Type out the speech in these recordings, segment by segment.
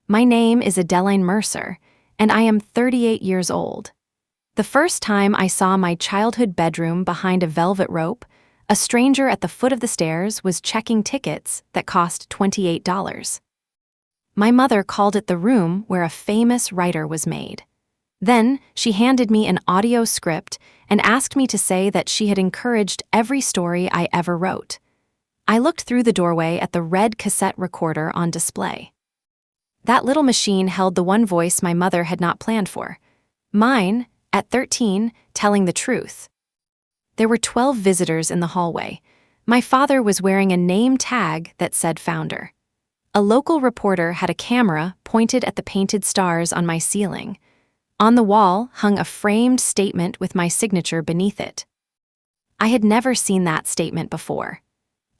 My name is Adeline Mercer, and I am 38 years old. The first time I saw my childhood bedroom behind a velvet rope, a stranger at the foot of the stairs was checking tickets that cost $28. My mother called it the room where a famous writer was made. Then, she handed me an audio script and asked me to say that she had encouraged every story I ever wrote. I looked through the doorway at the red cassette recorder on display. That little machine held the one voice my mother had not planned for. Mine, at 13, telling the truth. There were 12 visitors in the hallway. My father was wearing a name tag that said founder. A local reporter had a camera pointed at the painted stars on my ceiling. On the wall hung a framed statement with my signature beneath it. I had never seen that statement before.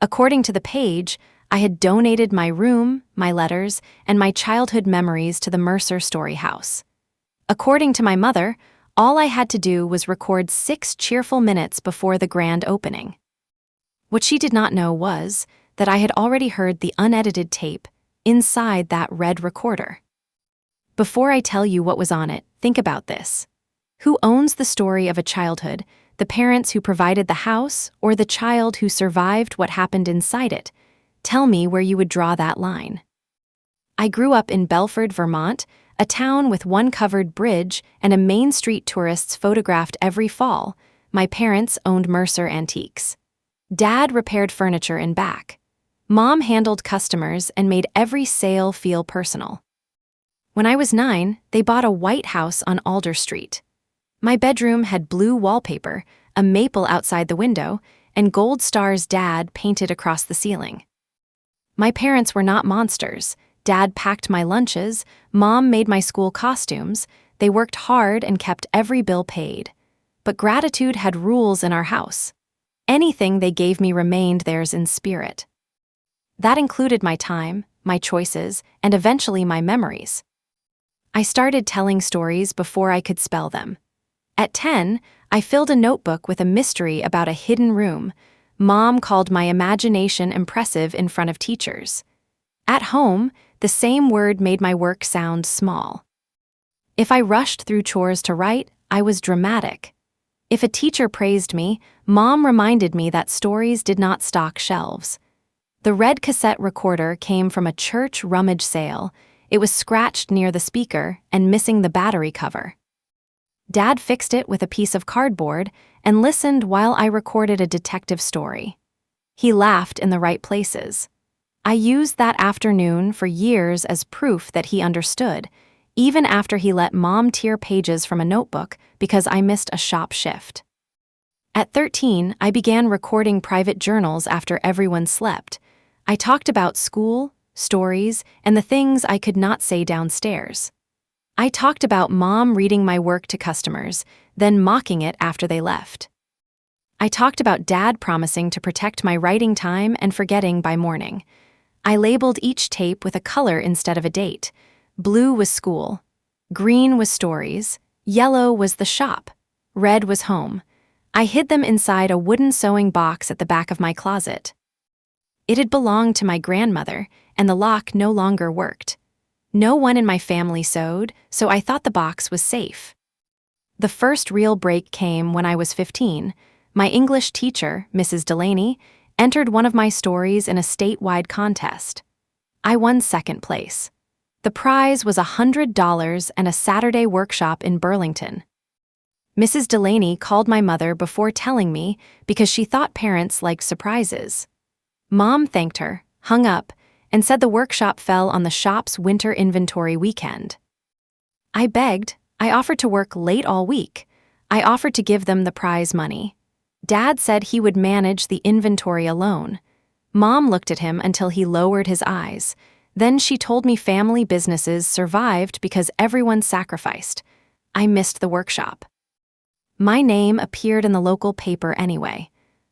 According to the page, I had donated my room, my letters, and my childhood memories to the Mercer Story House. According to my mother, all I had to do was record 6 cheerful minutes before the grand opening. What she did not know was that I had already heard the unedited tape inside that red recorder. Before I tell you what was on it, think about this. Who owns the story of a childhood, the parents who provided the house or the child who survived what happened inside it? Tell me where you would draw that line. I grew up in Belford, Vermont, a town with one covered bridge and a Main Street tourists photographed every fall. My parents owned Mercer Antiques. Dad repaired furniture in back. Mom handled customers and made every sale feel personal. When I was 9, they bought a white house on Alder Street. My bedroom had blue wallpaper, a maple outside the window, and gold stars Dad painted across the ceiling. My parents were not monsters. Dad packed my lunches, Mom made my school costumes, they worked hard and kept every bill paid. But gratitude had rules in our house. Anything they gave me remained theirs in spirit. That included my time, my choices, and eventually my memories. I started telling stories before I could spell them. At 10, I filled a notebook with a mystery about a hidden room. Mom called my imagination impressive in front of teachers. At home, the same word made my work sound small. If I rushed through chores to write, I was dramatic. If a teacher praised me, Mom reminded me that stories did not stock shelves. The red cassette recorder came from a church rummage sale. It was scratched near the speaker and missing the battery cover. Dad fixed it with a piece of cardboard and listened while I recorded a detective story. He laughed in the right places. I used that afternoon for years as proof that he understood, even after he let Mom tear pages from a notebook because I missed a shop shift. At 13, I began recording private journals after everyone slept. I talked about school, stories, and the things I could not say downstairs. I talked about Mom reading my work to customers, then mocking it after they left. I talked about Dad promising to protect my writing time and forgetting by morning. I labeled each tape with a color instead of a date. Blue was school. Green was stories. Yellow was the shop. Red was home. I hid them inside a wooden sewing box at the back of my closet. It had belonged to my grandmother, and the lock no longer worked. No one in my family sewed, so I thought the box was safe. The first real break came when I was 15. My English teacher, Mrs. Delaney, entered one of my stories in a statewide contest. I won second place. The prize was $100 and a Saturday workshop in Burlington. Mrs. Delaney called my mother before telling me because she thought parents liked surprises. Mom thanked her, hung up, and said the workshop fell on the shop's winter inventory weekend. I begged. I offered to work late all week. I offered to give them the prize money. Dad said he would manage the inventory alone. Mom looked at him until he lowered his eyes. Then she told me family businesses survived because everyone sacrificed. I missed the workshop. My name appeared in the local paper anyway.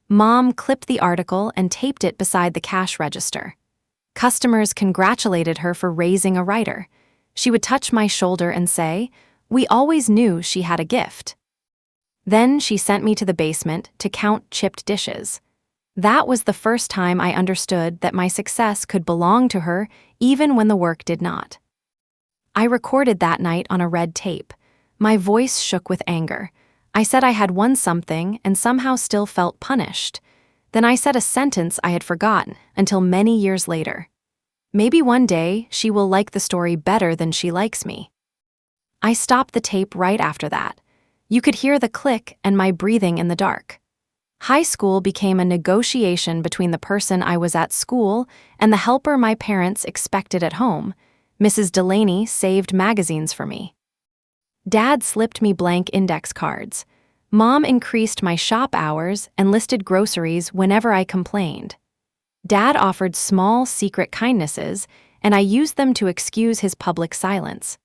Mom clipped the article and taped it beside the cash register. Customers congratulated her for raising a writer. She would touch my shoulder and say, "We always knew she had a gift." Then she sent me to the basement to count chipped dishes. That was the first time I understood that my success could belong to her even when the work did not. I recorded that night on a red tape. My voice shook with anger. I said I had won something and somehow still felt punished. Then I said a sentence I had forgotten until many years later. Maybe one day she will like the story better than she likes me. I stopped the tape right after that. You could hear the click and my breathing in the dark. High school became a negotiation between the person I was at school and the helper my parents expected at home. Mrs. Delaney saved magazines for me. Dad slipped me blank index cards. Mom increased my shop hours and listed groceries whenever I complained. Dad offered small, secret kindnesses, and I used them to excuse his public silence.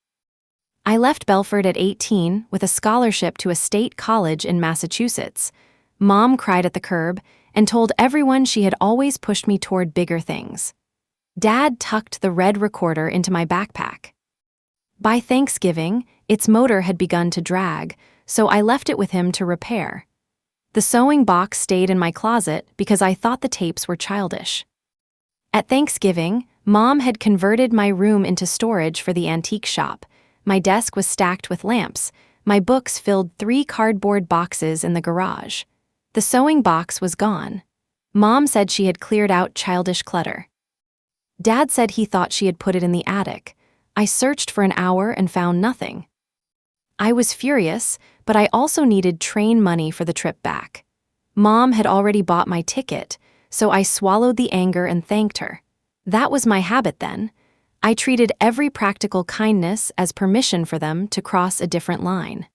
I left Belford at 18 with a scholarship to a state college in Massachusetts. Mom cried at the curb and told everyone she had always pushed me toward bigger things. Dad tucked the red recorder into my backpack. By Thanksgiving, its motor had begun to drag, so I left it with him to repair. The sewing box stayed in my closet because I thought the tapes were childish. At Thanksgiving, Mom had converted my room into storage for the antique shop. My desk was stacked with lamps. My books filled 3 cardboard boxes in the garage. The sewing box was gone. Mom said she had cleared out childish clutter. Dad said he thought she had put it in the attic. I searched for an hour and found nothing. I was furious, but I also needed train money for the trip back. Mom had already bought my ticket, so I swallowed the anger and thanked her. That was my habit then. I treated every practical kindness as permission for them to cross a different line.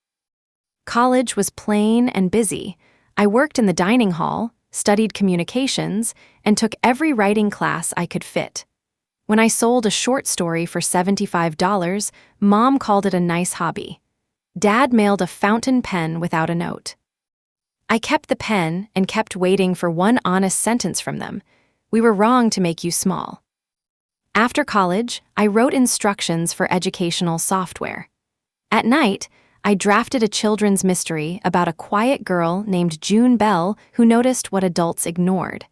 College was plain and busy. I worked in the dining hall, studied communications, and took every writing class I could fit. When I sold a short story for $75, Mom called it a nice hobby. Dad mailed a fountain pen without a note. I kept the pen and kept waiting for one honest sentence from them. We were wrong to make you small. After college, I wrote instructions for educational software. At night, I drafted a children's mystery about a quiet girl named June Bell who noticed what adults ignored.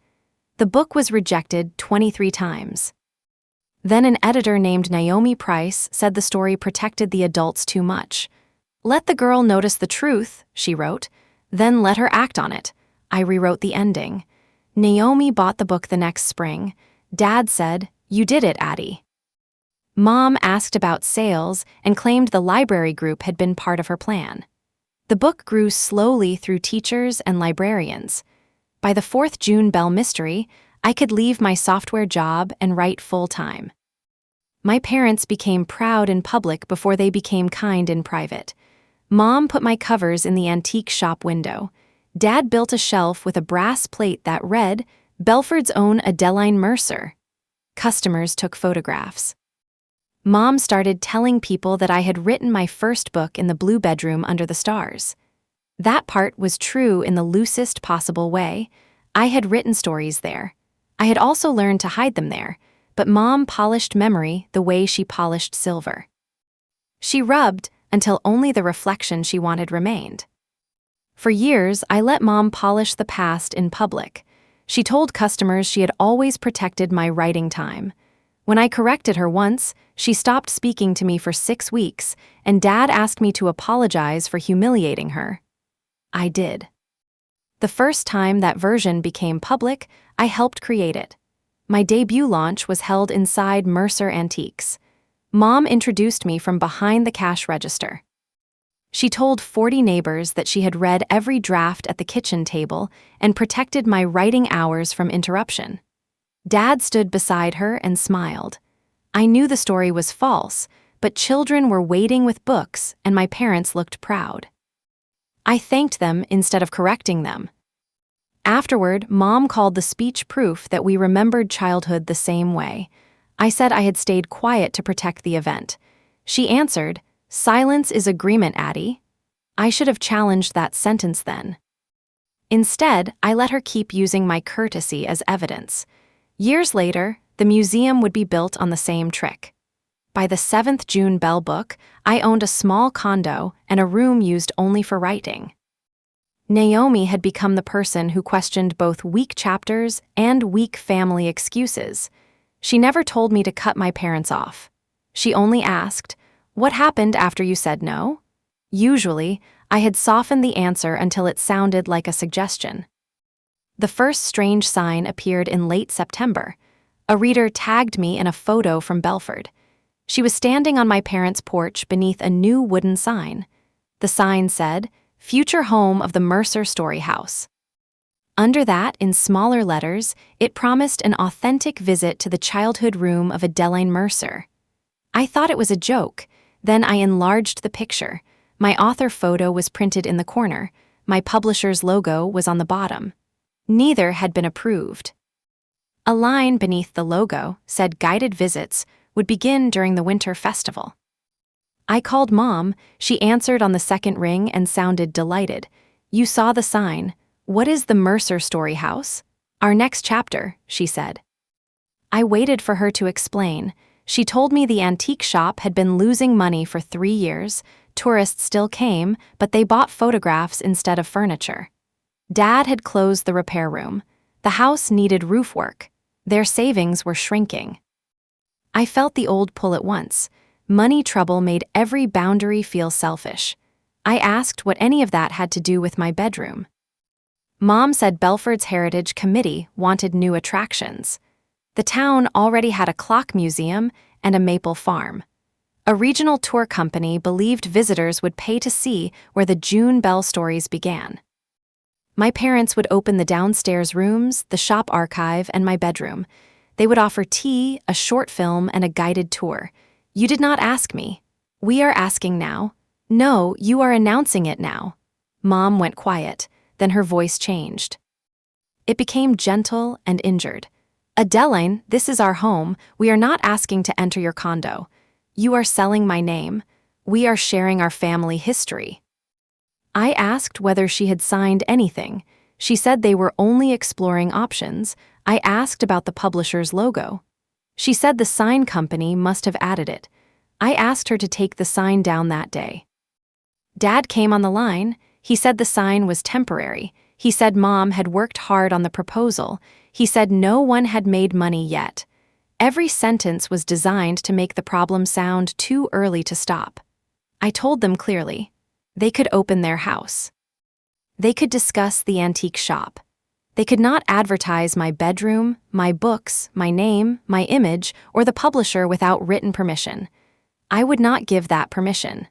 The book was rejected 23 times. Then an editor named Naomi Price said the story protected the adults too much. Let the girl notice the truth, she wrote, then let her act on it. I rewrote the ending. Naomi bought the book the next spring. Dad said, "You did it, Addie." Mom asked about sales and claimed the library group had been part of her plan. The book grew slowly through teachers and librarians. By the 4th June Bell mystery, I could leave my software job and write full-time. My parents became proud in public before they became kind in private. Mom put my covers in the antique shop window. Dad built a shelf with a brass plate that read, "Belford's own Adeline Mercer." Customers took photographs. Mom started telling people that I had written my first book in the blue bedroom under the stars. That part was true in the loosest possible way. I had written stories there. I had also learned to hide them there, but Mom polished memory the way she polished silver. She rubbed until only the reflection she wanted remained. For years, I let Mom polish the past in public. She told customers she had always protected my writing time. When I corrected her once, she stopped speaking to me for 6 weeks, and Dad asked me to apologize for humiliating her. I did. The first time that version became public, I helped create it. My debut launch was held inside Mercer Antiques. Mom introduced me from behind the cash register. She told 40 neighbors that she had read every draft at the kitchen table and protected my writing hours from interruption. Dad stood beside her and smiled. I knew the story was false, but children were waiting with books and my parents looked proud. I thanked them instead of correcting them. Afterward, Mom called the speech proof that we remembered childhood the same way. I said I had stayed quiet to protect the event. She answered, "Silence is agreement, Addie." I should have challenged that sentence then. Instead, I let her keep using my courtesy as evidence. Years later, the museum would be built on the same trick. By the 7th June Bell book, I owned a small condo and a room used only for writing. Naomi had become the person who questioned both weak chapters and weak family excuses. She never told me to cut my parents off. She only asked, What happened after you said no? Usually, I had softened the answer until it sounded like a suggestion. The first strange sign appeared in late September. A reader tagged me in a photo from Belford. She was standing on my parents' porch beneath a new wooden sign. The sign said, "Future home of the Mercer Story House." Under that, in smaller letters, it promised an authentic visit to the childhood room of Adeline Mercer. I thought it was a joke. Then I enlarged the picture. My author photo was printed in the corner. My publisher's logo was on the bottom. Neither had been approved. A line beneath the logo said guided visits would begin during the winter festival. I called Mom. She answered on the second ring and sounded delighted. "You saw the sign. What is the Mercer Story House?" "Our next chapter," she said. I waited for her to explain. She told me the antique shop had been losing money for 3 years. Tourists still came, but they bought photographs instead of furniture. Dad had closed the repair room. The house needed roof work. Their savings were shrinking. I felt the old pull at once. Money trouble made every boundary feel selfish. I asked what any of that had to do with my bedroom. Mom said Belford's Heritage Committee wanted new attractions. The town already had a clock museum and a maple farm. A regional tour company believed visitors would pay to see where the June Bell stories began. My parents would open the downstairs rooms, the shop archive, and my bedroom. They would offer tea, a short film, and a guided tour. "You did not ask me." "We are asking now." "No, you are announcing it now." Mom went quiet, then her voice changed. It became gentle and injured. "Adeline, this is our home. We are not asking to enter your condo. You are selling my name. We are sharing our family history." I asked whether she had signed anything. She said they were only exploring options. I asked about the publisher's logo. She said the sign company must have added it. I asked her to take the sign down that day. Dad came on the line. He said the sign was temporary. He said Mom had worked hard on the proposal. He said no one had made money yet. Every sentence was designed to make the problem sound too early to stop. I told them clearly. They could open their house. They could discuss the antique shop. They could not advertise my bedroom, my books, my name, my image, or the publisher without written permission. I would not give that permission.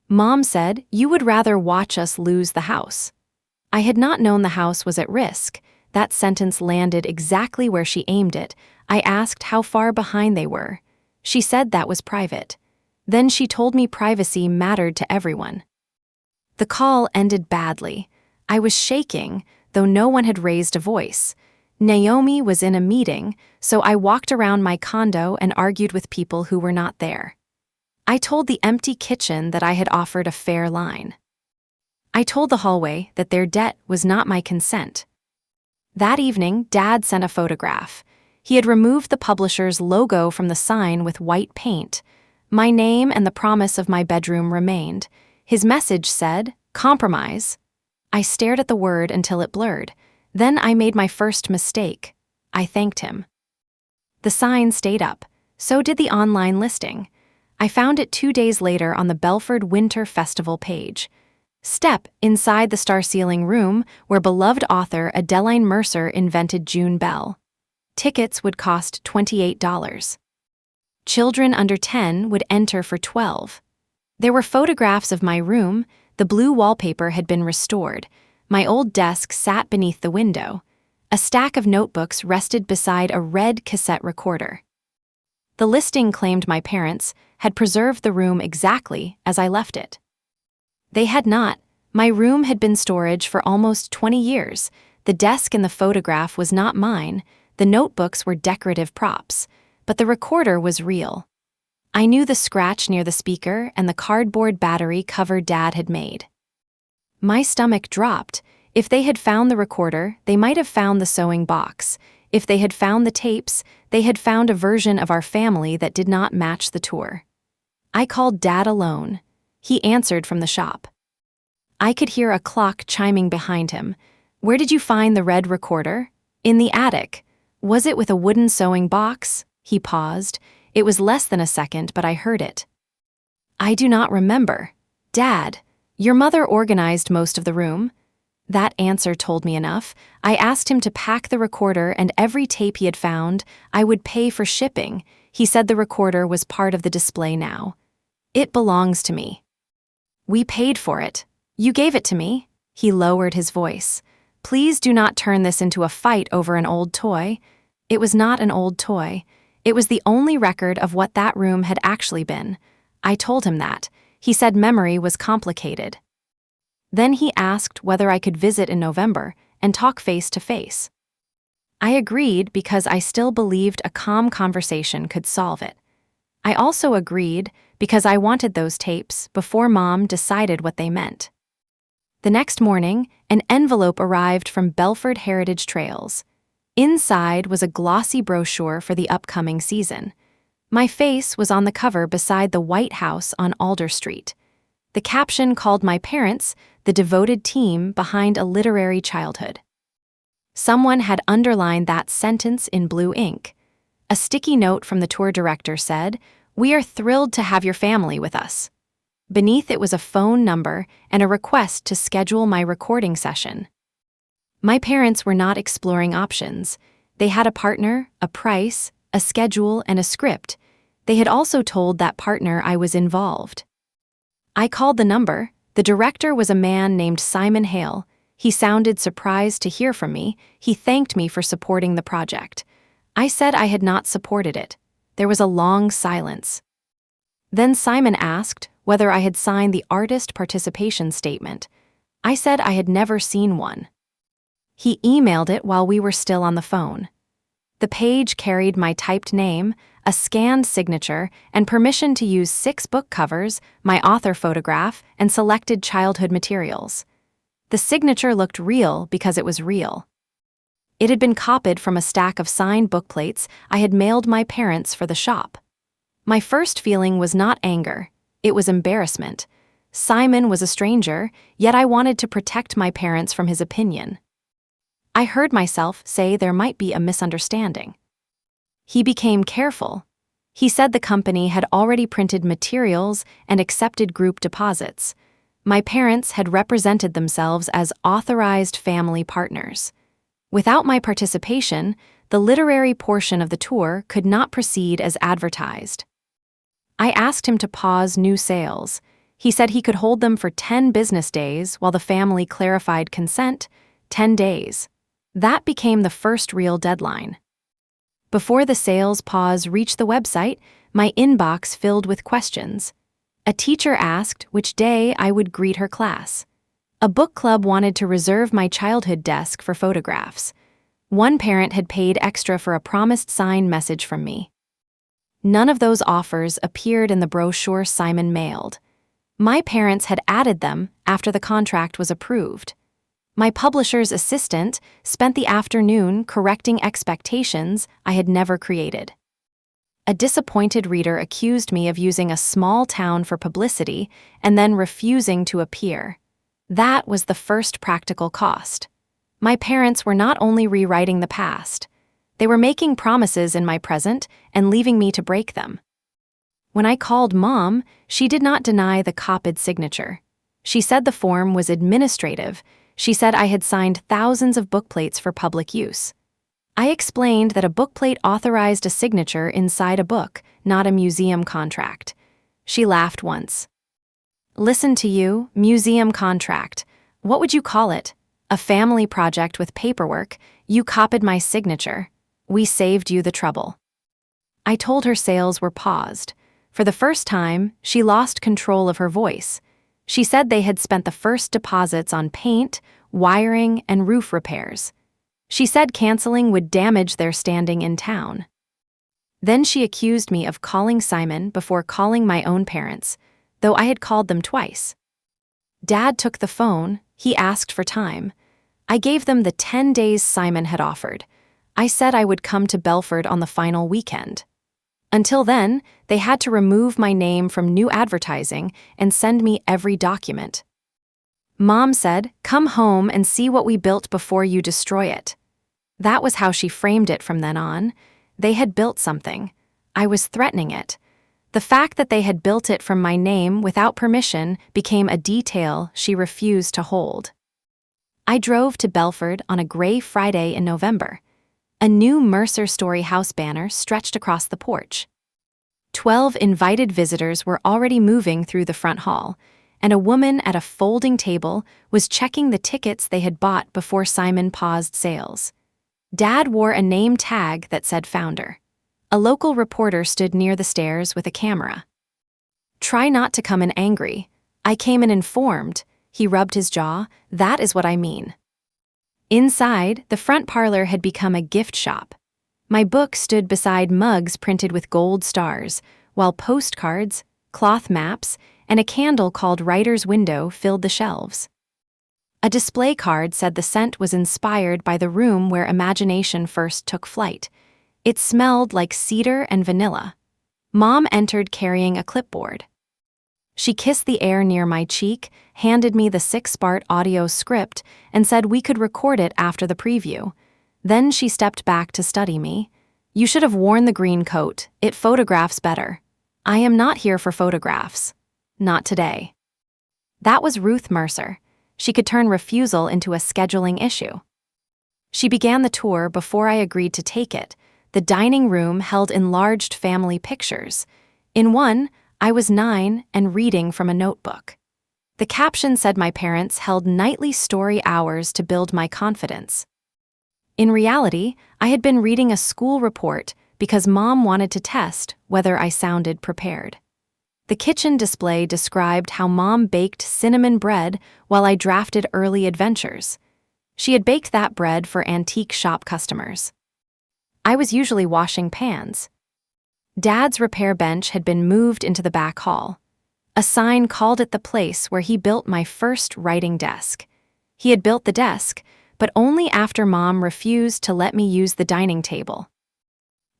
Mom said, "You would rather watch us lose the house." I had not known the house was at risk. That sentence landed exactly where she aimed it. I asked how far behind they were. She said that was private. Then she told me privacy mattered to everyone. The call ended badly. I was shaking, though no one had raised a voice. Naomi was in a meeting, so I walked around my condo and argued with people who were not there. I told the empty kitchen that I had offered a fair line. I told the hallway that their debt was not my consent. That evening, Dad sent a photograph. He had removed the publisher's logo from the sign with white paint. My name and the promise of my bedroom remained. His message said, "Compromise." I stared at the word until it blurred. Then I made my first mistake. I thanked him. The sign stayed up. So did the online listing. I found it 2 days later on the Belford Winter Festival page. Step inside the star-ceiling room where beloved author Adeline Mercer invented June Bell. Tickets would cost $28. Children under 10 would enter for $12. There were photographs of my room. The blue wallpaper had been restored. My old desk sat beneath the window. A stack of notebooks rested beside a red cassette recorder. The listing claimed my parents had preserved the room exactly as I left it. They had not. My room had been storage for almost 20 years. The desk in the photograph was not mine. The notebooks were decorative props. But the recorder was real. I knew the scratch near the speaker and the cardboard battery cover Dad had made. My stomach dropped. If they had found the recorder, they might have found the sewing box. If they had found the tapes, they had found a version of our family that did not match the tour. I called Dad alone. He answered from the shop. I could hear a clock chiming behind him. "Where did you find the red recorder?" "In the attic." "Was it with a wooden sewing box?" He paused. It was less than a second, but I heard it. I do not remember. Dad, your mother organized most of the room. That answer told me enough. I asked him to pack the recorder and every tape he had found. I would pay for shipping. He said the recorder was part of the display now. It belongs to me. We paid for it. You gave it to me. He lowered his voice. Please do not turn this into a fight over an old toy. It was not an old toy. It was the only record of what that room had actually been. I told him that. He said memory was complicated. Then he asked whether I could visit in November and talk face to face. I agreed because I still believed a calm conversation could solve it. I also agreed because I wanted those tapes before Mom decided what they meant. The next morning, an envelope arrived from Belford Heritage Trails. Inside was a glossy brochure for the upcoming season. My face was on the cover beside the White House on Alder Street. The caption called my parents the devoted team behind a literary childhood. Someone had underlined that sentence in blue ink. A sticky note from the tour director said, "We are thrilled to have your family with us." Beneath it was a phone number and a request to schedule my recording session. My parents were not exploring options. They had a partner, a price, a schedule, and a script. They had also told that partner I was involved. I called the number. The director was a man named Simon Hale. He sounded surprised to hear from me. He thanked me for supporting the project. I said I had not supported it. There was a long silence. Then Simon asked whether I had signed the artist participation statement. I said I had never seen one. He emailed it while we were still on the phone. The page carried my typed name, a scanned signature, and permission to use 6 book covers, my author photograph, and selected childhood materials. The signature looked real because it was real. It had been copied from a stack of signed bookplates I had mailed my parents for the shop. My first feeling was not anger, it was embarrassment. Simon was a stranger, yet I wanted to protect my parents from his opinion. I heard myself say there might be a misunderstanding. He became careful. He said the company had already printed materials and accepted group deposits. My parents had represented themselves as authorized family partners. Without my participation, the literary portion of the tour could not proceed as advertised. I asked him to pause new sales. He said he could hold them for 10 business days while the family clarified consent, 10 days. That became the first real deadline. Before the sales pause reached the website, my inbox filled with questions. A teacher asked which day I would greet her class. A book club wanted to reserve my childhood desk for photographs. One parent had paid extra for a promised signed message from me. None of those offers appeared in the brochure Simon mailed. My parents had added them after the contract was approved. My publisher's assistant spent the afternoon correcting expectations I had never created. A disappointed reader accused me of using a small town for publicity and then refusing to appear. That was the first practical cost. My parents were not only rewriting the past, they were making promises in my present and leaving me to break them. When I called Mom, she did not deny the copied signature. She said the form was administrative. She said I had signed thousands of bookplates for public use. I explained that a bookplate authorized a signature inside a book, not a museum contract. She laughed once. Listen to you, museum contract. What would you call it? A family project with paperwork. You copied my signature. We saved you the trouble. I told her sales were paused. For the first time, she lost control of her voice. She said they had spent the first deposits on paint, wiring, and roof repairs. She said canceling would damage their standing in town. Then she accused me of calling Simon before calling my own parents, though I had called them twice. Dad took the phone. He asked for time. I gave them the 10 days Simon had offered. I said I would come to Belford on the final weekend. Until then, they had to remove my name from new advertising and send me every document. Mom said, "Come home and see what we built before you destroy it." That was how she framed it from then on. They had built something. I was threatening it. The fact that they had built it from my name without permission became a detail she refused to hold. I drove to Belford on a gray Friday in November. A new Mercer Story house banner stretched across the porch. 12 invited visitors were already moving through the front hall, and a woman at a folding table was checking the tickets they had bought before Simon paused sales. Dad wore a name tag that said founder. A local reporter stood near the stairs with a camera. "Try not to come in angry. I came in informed." He rubbed his jaw. "That is what I mean." Inside, the front parlor had become a gift shop. My book stood beside mugs printed with gold stars, while postcards, cloth maps, and a candle called Writer's Window filled the shelves. A display card said the scent was inspired by the room where imagination first took flight. It smelled like cedar and vanilla. Mom entered carrying a clipboard. She kissed the air near my cheek, handed me the 6-part audio script, and said we could record it after the preview. Then she stepped back to study me. "You should have worn the green coat. It photographs better." "I am not here for photographs. Not today." That was Ruth Mercer. She could turn refusal into a scheduling issue. She began the tour before I agreed to take it. The dining room held enlarged family pictures. In one, I was 9 and reading from a notebook. The caption said my parents held nightly story hours to build my confidence. In reality, I had been reading a school report because Mom wanted to test whether I sounded prepared. The kitchen display described how Mom baked cinnamon bread while I drafted early adventures. She had baked that bread for antique shop customers. I was usually washing pans. Dad's repair bench had been moved into the back hall. A sign called it the place where he built my first writing desk. He had built the desk, but only after Mom refused to let me use the dining table.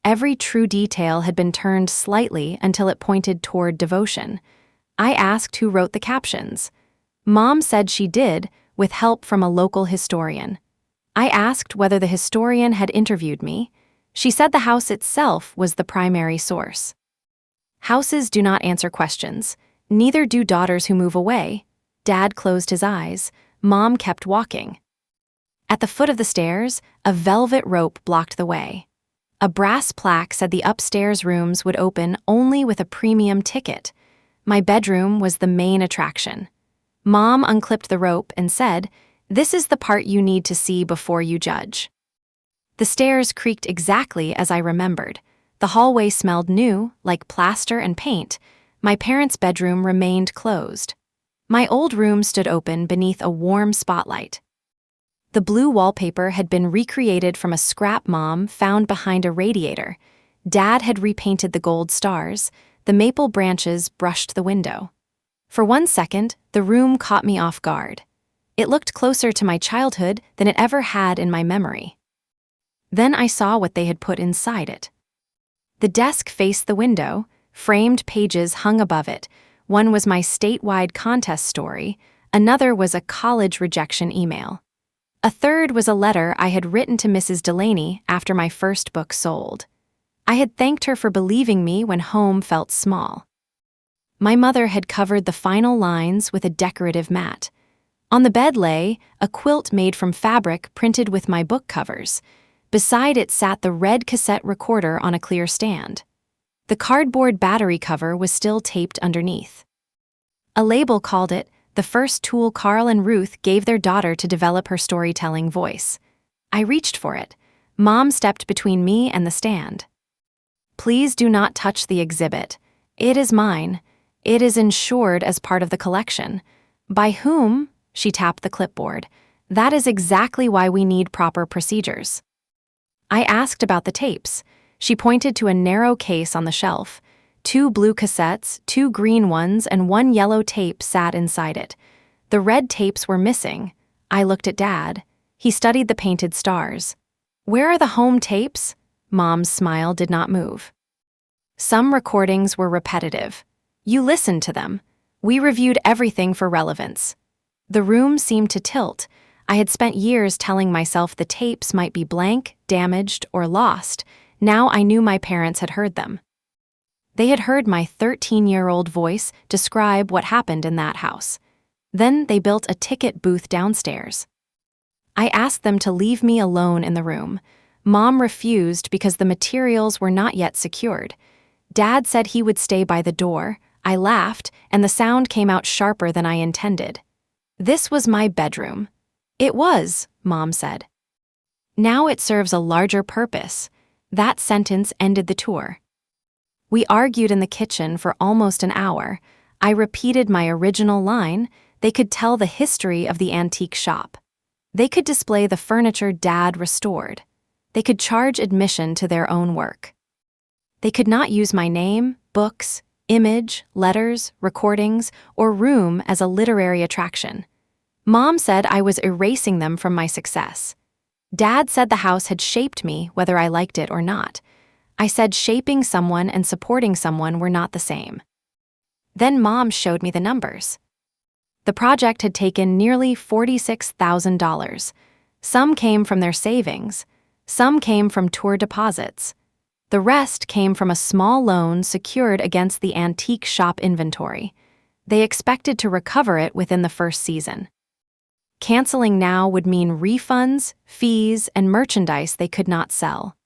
Every true detail had been turned slightly until it pointed toward devotion. I asked who wrote the captions. Mom said she did, with help from a local historian. I asked whether the historian had interviewed me. She said the house itself was the primary source. Houses do not answer questions. Neither do daughters who move away. Dad closed his eyes. Mom kept walking. At the foot of the stairs, a velvet rope blocked the way. A brass plaque said the upstairs rooms would open only with a premium ticket. My bedroom was the main attraction. Mom unclipped the rope and said, "This is the part you need to see before you judge." The stairs creaked exactly as I remembered. The hallway smelled new, like plaster and paint. My parents' bedroom remained closed. My old room stood open beneath a warm spotlight. The blue wallpaper had been recreated from a scrap Mom found behind a radiator. Dad had repainted the gold stars. The maple branches brushed the window. For 1 second, the room caught me off guard. It looked closer to my childhood than it ever had in my memory. Then I saw what they had put inside it. The desk faced the window. Framed pages hung above it. One was my statewide contest story. Another was a college rejection email. A third was a letter I had written to Mrs. Delaney after my first book sold. I had thanked her for believing me when home felt small. My mother had covered the final lines with a decorative mat. On the bed lay a quilt made from fabric printed with my book covers. Beside it sat the red cassette recorder on a clear stand. The cardboard battery cover was still taped underneath. A label called it the first tool Carl and Ruth gave their daughter to develop her storytelling voice. I reached for it. Mom stepped between me and the stand. "Please do not touch the exhibit. It is mine. It is insured as part of the collection." "By whom?" She tapped the clipboard. "That is exactly why we need proper procedures." I asked about the tapes. She pointed to a narrow case on the shelf. 2 blue cassettes, 2 green ones, and 1 yellow tape sat inside it. The red tapes were missing. I looked at Dad. He studied the painted stars. "Where are the home tapes?" Mom's smile did not move. "Some recordings were repetitive. You listened to them. We reviewed everything for relevance." The room seemed to tilt. I had spent years telling myself the tapes might be blank, damaged, or lost. Now I knew my parents had heard them. They had heard my 13-year-old voice describe what happened in that house. Then they built a ticket booth downstairs. I asked them to leave me alone in the room. Mom refused because the materials were not yet secured. Dad said he would stay by the door. I laughed, and the sound came out sharper than I intended. This was my bedroom. It was, Mom said. Now it serves a larger purpose. That sentence ended the tour. We argued in the kitchen for almost an hour. I repeated my original line. They could tell the history of the antique shop. They could display the furniture Dad restored. They could charge admission to their own work. They could not use my name, books, image, letters, recordings, or room as a literary attraction. Mom said I was erasing them from my success. Dad said the house had shaped me whether I liked it or not. I said shaping someone and supporting someone were not the same. Then Mom showed me the numbers. The project had taken nearly $46,000. Some came from their savings. Some came from tour deposits. The rest came from a small loan secured against the antique shop inventory. They expected to recover it within the first season. Canceling now would mean refunds, fees, and merchandise they could not sell.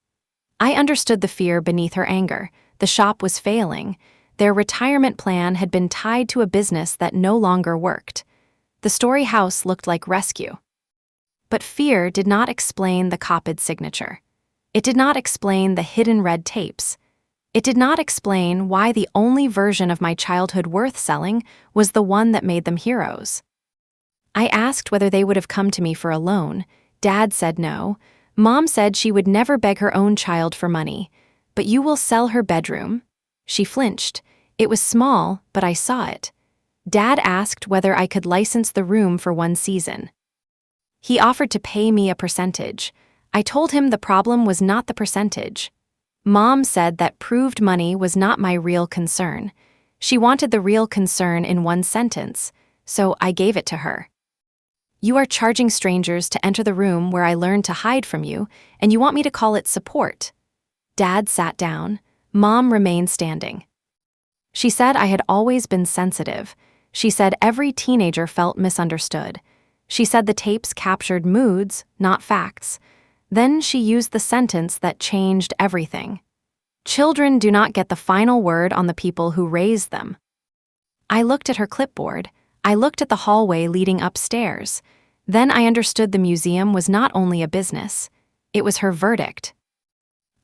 I understood the fear beneath her anger. The shop was failing. Their retirement plan had been tied to a business that no longer worked. The Story house looked like rescue. But fear did not explain the copied signature. It did not explain the hidden red tapes. It did not explain why the only version of my childhood worth selling was the one that made them heroes. I asked whether they would have come to me for a loan. Dad said no. Mom said she would never beg her own child for money. But you will sell her bedroom? She flinched. It was small, but I saw it. Dad asked whether I could license the room for one season. He offered to pay me a percentage. I told him the problem was not the percentage. Mom said that proved money was not my real concern. She wanted the real concern in one sentence, so I gave it to her. You are charging strangers to enter the room where I learned to hide from you, and you want me to call it support. Dad sat down. Mom remained standing. She said I had always been sensitive. She said every teenager felt misunderstood. She said the tapes captured moods, not facts. Then she used the sentence that changed everything. Children do not get the final word on the people who raised them. I looked at her clipboard. I looked at the hallway leading upstairs. Then I understood the museum was not only a business. It was her verdict.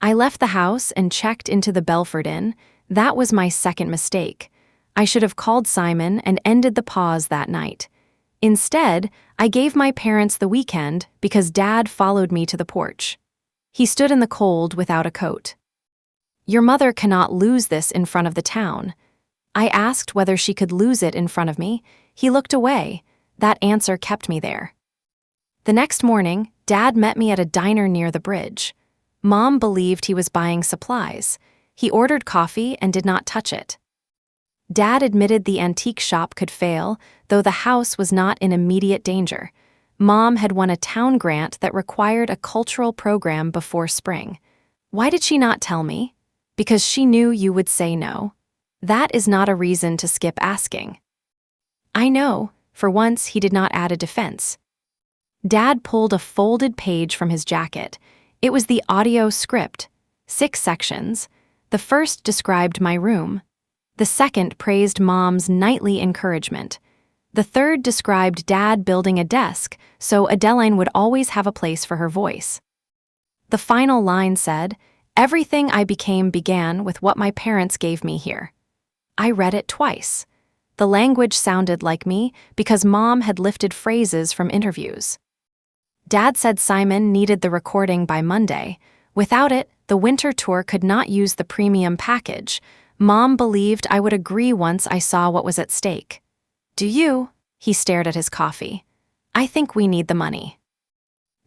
I left the house and checked into the Belford Inn. That was my second mistake. I should have called Simon and ended the pause that night. Instead, I gave my parents the weekend because Dad followed me to the porch. He stood in the cold without a coat. Your mother cannot lose this in front of the town. I asked whether she could lose it in front of me. He looked away. That answer kept me there. The next morning, Dad met me at a diner near the bridge. Mom believed he was buying supplies. He ordered coffee and did not touch it. Dad admitted the antique shop could fail, though the house was not in immediate danger. Mom had won a town grant that required a cultural program before spring. Why did she not tell me? Because she knew you would say no. That is not a reason to skip asking. I know. For once, he did not add a defense. Dad pulled a folded page from his jacket. It was the audio script. 6 sections. The first described my room. The second praised Mom's nightly encouragement. The third described Dad building a desk so Adeline would always have a place for her voice. The final line said, "Everything I became began with what my parents gave me here." I read it twice. The language sounded like me because Mom had lifted phrases from interviews. Dad said Simon needed the recording by Monday. Without it, the winter tour could not use the premium package. Mom believed I would agree once I saw what was at stake. Do you? He stared at his coffee. I think we need the money.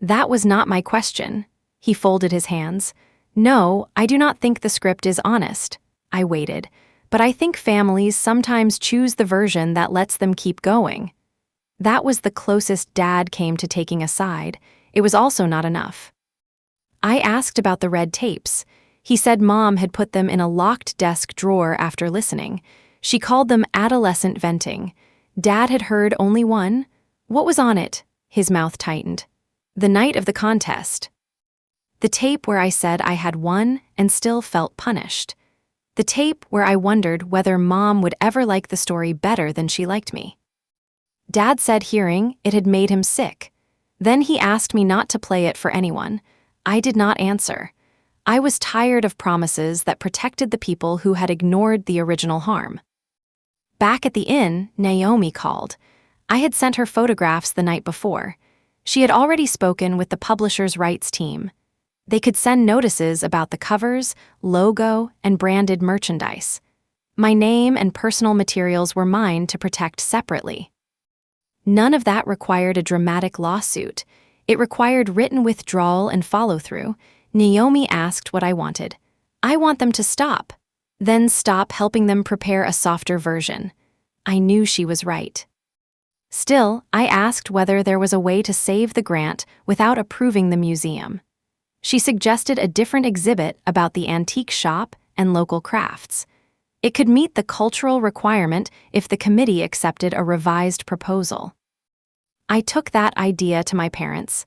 That was not my question. He folded his hands. No, I do not think the script is honest. I waited. But I think families sometimes choose the version that lets them keep going. That was the closest Dad came to taking a side. It was also not enough. I asked about the red tapes. He said Mom had put them in a locked desk drawer after listening. She called them adolescent venting. Dad had heard only one. What was on it? His mouth tightened. The night of the contest. The tape where I said I had won and still felt punished. The tape where I wondered whether Mom would ever like the story better than she liked me. Dad said hearing it had made him sick. Then he asked me not to play it for anyone. I did not answer. I was tired of promises that protected the people who had ignored the original harm. Back at the inn, Naomi called. I had sent her photographs the night before. She had already spoken with the publisher's rights team. They could send notices about the covers, logo, and branded merchandise. My name and personal materials were mine to protect separately. None of that required a dramatic lawsuit. It required written withdrawal and follow-through. Naomi asked what I wanted. I want them to stop. Then stop helping them prepare a softer version. I knew she was right. Still, I asked whether there was a way to save the grant without approving the museum. She suggested a different exhibit about the antique shop and local crafts. It could meet the cultural requirement if the committee accepted a revised proposal. I took that idea to my parents.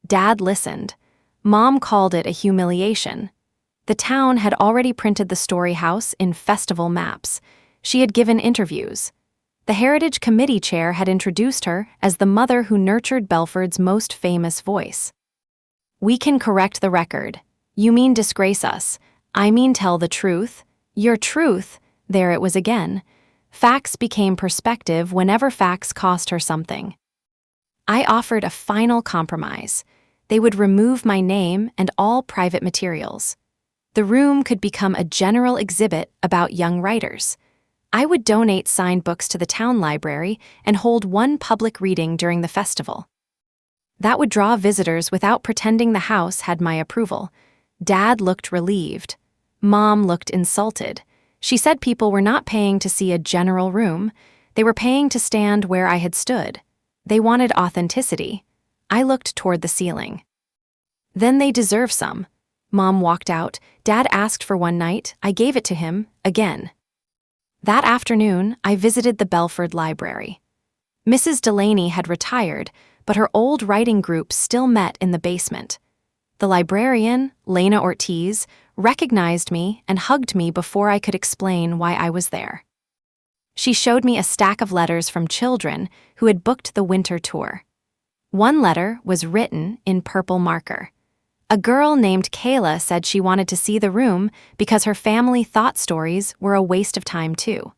Dad listened. Mom called it a humiliation. The town had already printed the story house in festival maps. She had given interviews. The Heritage Committee chair had introduced her as the mother who nurtured Belford's most famous voice. We can correct the record. You mean disgrace us. I mean tell the truth. Your truth. There it was again. Facts became perspective whenever facts cost her something. I offered a final compromise. They would remove my name and all private materials. The room could become a general exhibit about young writers. I would donate signed books to the town library and hold one public reading during the festival. That would draw visitors without pretending the house had my approval. Dad looked relieved. Mom looked insulted. She said people were not paying to see a general room. They were paying to stand where I had stood. They wanted authenticity. I looked toward the ceiling. Then they deserve some. Mom walked out. Dad asked for one night. I gave it to him, again. That afternoon, I visited the Belford Library. Mrs. Delaney had retired, but her old writing group still met in the basement. The librarian, Lena Ortiz, recognized me and hugged me before I could explain why I was there. She showed me a stack of letters from children who had booked the winter tour. One letter was written in purple marker. A girl named Kayla said she wanted to see the room because her family thought stories were a waste of time too.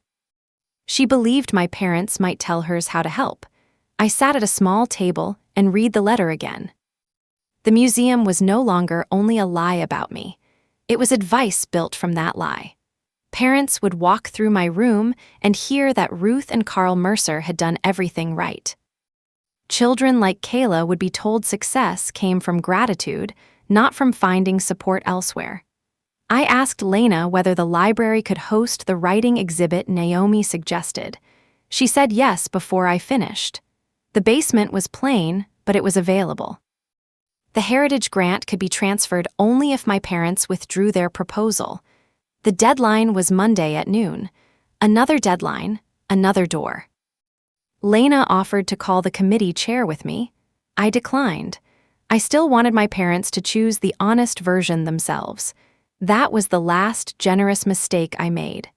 She believed my parents might tell hers how to help. I sat at a small table and read the letter again. The museum was no longer only a lie about me. It was advice built from that lie. Parents would walk through my room and hear that Ruth and Carl Mercer had done everything right. Children like Kayla would be told success came from gratitude, not from finding support elsewhere. I asked Lena whether the library could host the writing exhibit Naomi suggested. She said yes before I finished. The basement was plain, but it was available. The Heritage Grant could be transferred only if my parents withdrew their proposal. The deadline was Monday at noon. Another deadline, another door. Lena offered to call the committee chair with me. I declined. I still wanted my parents to choose the honest version themselves. That was the last generous mistake I made.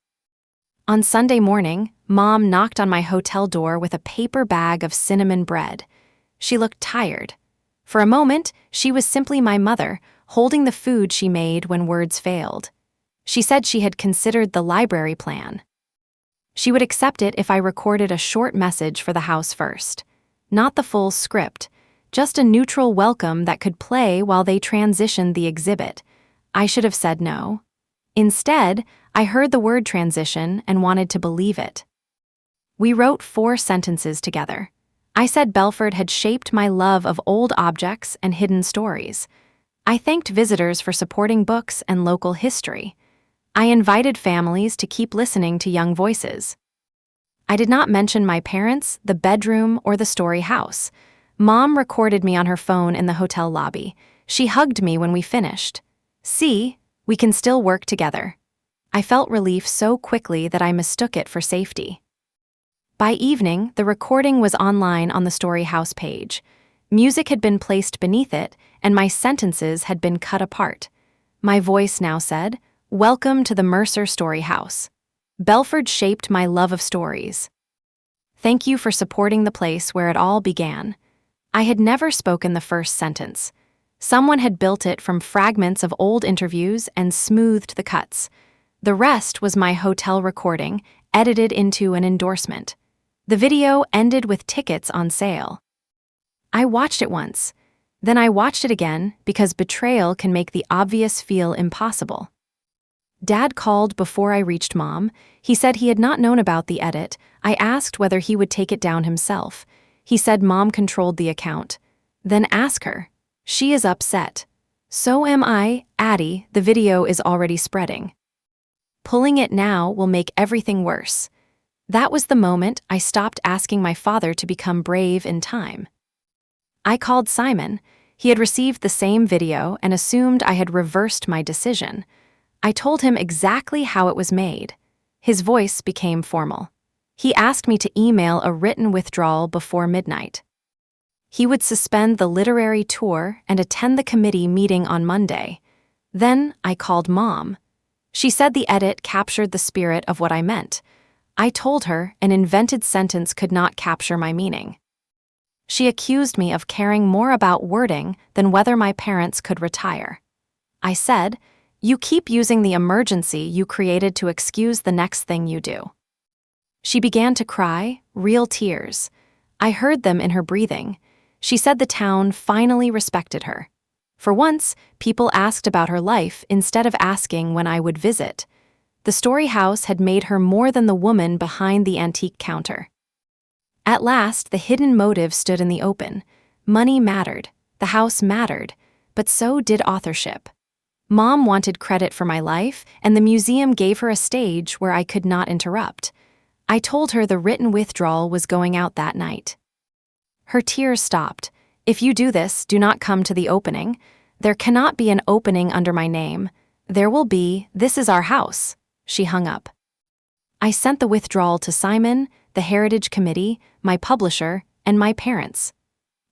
On Sunday morning, Mom knocked on my hotel door with a paper bag of cinnamon bread. She looked tired. For a moment, she was simply my mother, holding the food she made when words failed. She said she had considered the library plan. She would accept it if I recorded a short message for the house first. Not the full script, just a neutral welcome that could play while they transitioned the exhibit. I should have said no. Instead, I heard the word transition and wanted to believe it. We wrote 4 sentences together. I said Belford had shaped my love of old objects and hidden stories. I thanked visitors for supporting books and local history. I invited families to keep listening to young voices. I did not mention my parents, the bedroom, or the story house. Mom recorded me on her phone in the hotel lobby. She hugged me when we finished. See, We can still work together. I felt relief so quickly that I mistook it for safety. By evening, the recording was online on the Story House page. Music had been placed beneath it, and my sentences had been cut apart. My voice now said, "Welcome to the Mercer Story House. Belford shaped my love of stories. Thank you for supporting the place where it all began." I had never spoken the first sentence. Someone had built it from fragments of old interviews and smoothed the cuts. The rest was my hotel recording, edited into an endorsement. The video ended with tickets on sale. I watched it once. Then I watched it again because betrayal can make the obvious feel impossible. Dad called before I reached Mom. He said he had not known about the edit. I asked whether he would take it down himself. He said Mom controlled the account. Then ask her. She is upset. So am I, Addie, the video is already spreading. Pulling it now will make everything worse. That was the moment I stopped asking my father to become brave in time. I called Simon. He had received the same video and assumed I had reversed my decision. I told him exactly how it was made. His voice became formal. He asked me to email a written withdrawal before midnight. He would suspend the literary tour and attend the committee meeting on Monday. Then I called Mom. She said the edit captured the spirit of what I meant. I told her an invented sentence could not capture my meaning. She accused me of caring more about wording than whether my parents could retire. I said, "You keep using the emergency you created to excuse the next thing you do." She began to cry, real tears. I heard them in her breathing. She said the town finally respected her. For once, people asked about her life instead of asking when I would visit. The Story House had made her more than the woman behind the antique counter. At last, the hidden motive stood in the open. Money mattered, the house mattered, but so did authorship. Mom wanted credit for my life, and the museum gave her a stage where I could not interrupt. I told her the written withdrawal was going out that night. Her tears stopped. "If you do this, do not come to the opening. There cannot be an opening under my name. There will be, this is our house." She hung up. I sent the withdrawal to Simon, the Heritage Committee, my publisher, and my parents.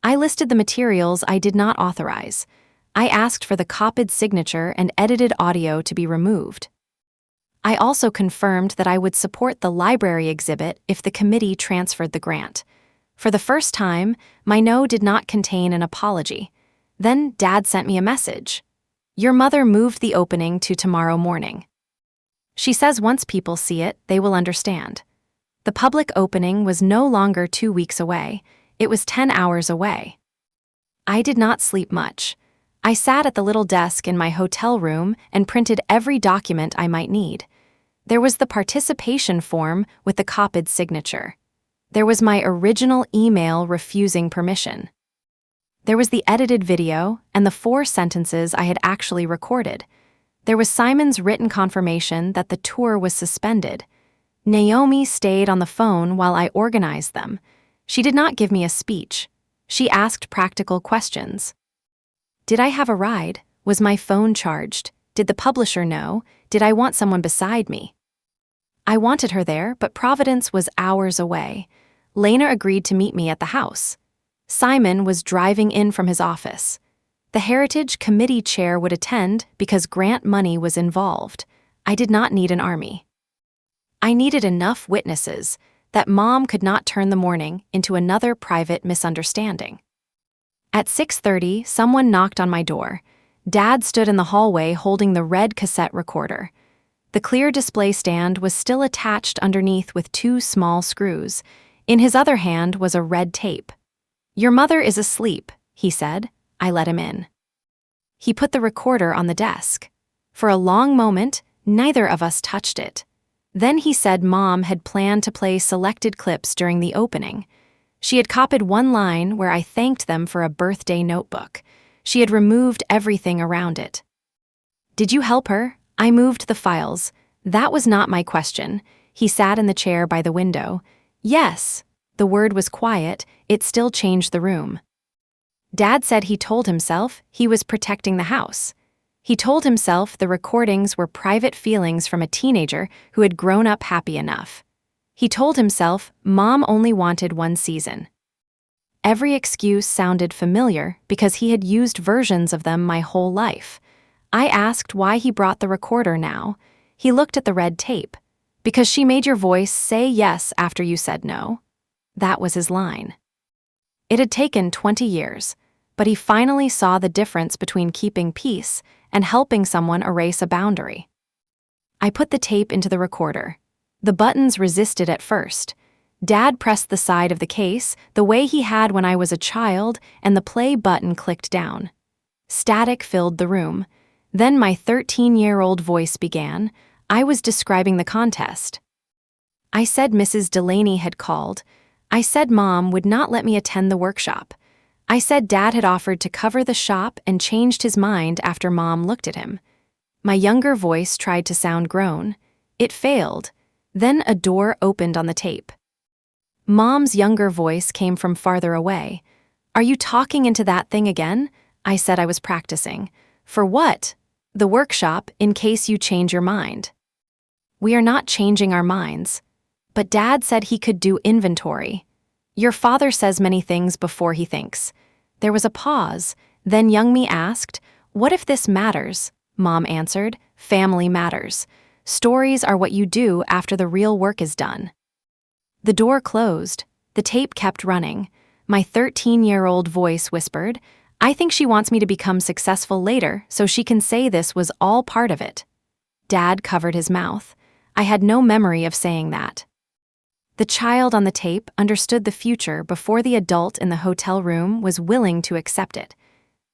I listed the materials I did not authorize. I asked for the copied signature and edited audio to be removed. I also confirmed that I would support the library exhibit if the committee transferred the grant. For the first time, my no did not contain an apology. Then Dad sent me a message. "Your mother moved the opening to tomorrow morning. She says once people see it, they will understand." The public opening was no longer 2 weeks away. It was 10 hours away. I did not sleep much. I sat at the little desk in my hotel room and printed every document I might need. There was the participation form with the copied signature. There was my original email refusing permission. There was the edited video and the 4 sentences I had actually recorded. There was Simon's written confirmation that the tour was suspended. Naomi stayed on the phone while I organized them. She did not give me a speech. She asked practical questions. Did I have a ride? Was my phone charged? Did the publisher know? Did I want someone beside me? I wanted her there, but Providence was hours away. Lena agreed to meet me at the house. Simon was driving in from his office. The Heritage Committee chair would attend because grant money was involved. I did not need an army. I needed enough witnesses that Mom could not turn the morning into another private misunderstanding. At 6:30, someone knocked on my door. Dad stood in the hallway holding the red cassette recorder. The clear display stand was still attached underneath with 2 small screws. In his other hand was a red tape. "Your mother is asleep," he said. I let him in. He put the recorder on the desk. For a long moment, neither of us touched it. Then he said Mom had planned to play selected clips during the opening. She had copied one line where I thanked them for a birthday notebook. She had removed everything around it. "Did you help her?" I moved the files. That was not my question. He sat in the chair by the window. "Yes." The word was quiet. It still changed the room. Dad said he told himself he was protecting the house. He told himself the recordings were private feelings from a teenager who had grown up happy enough. He told himself Mom only wanted one season. Every excuse sounded familiar because he had used versions of them my whole life. I asked why he brought the recorder now. He looked at the red tape. Because she made your voice say yes after you said no. That was his line. It had taken 20 years, but he finally saw the difference between keeping peace and helping someone erase a boundary. I put the tape into the recorder. The buttons resisted at first. Dad pressed the side of the case the way he had when I was a child, and the play button clicked down. Static filled the room. Then my 13-year-old voice began. I was describing the contest. I said Mrs. Delaney had called. I said Mom would not let me attend the workshop. I said Dad had offered to cover the shop and changed his mind after Mom looked at him. My younger voice tried to sound grown. It failed. Then a door opened on the tape. Mom's younger voice came from farther away. Are you talking into that thing again? I said I was practicing. For what? The workshop, in case you change your mind. We are not changing our minds. But Dad said he could do inventory. Your father says many things before he thinks. There was a pause. Then young me asked, what if this matters? Mom answered, family matters. Stories are what you do after the real work is done. The door closed. The tape kept running. My 13-year-old voice whispered, I think she wants me to become successful later so she can say this was all part of it. Dad covered his mouth. I had no memory of saying that. The child on the tape understood the future before the adult in the hotel room was willing to accept it.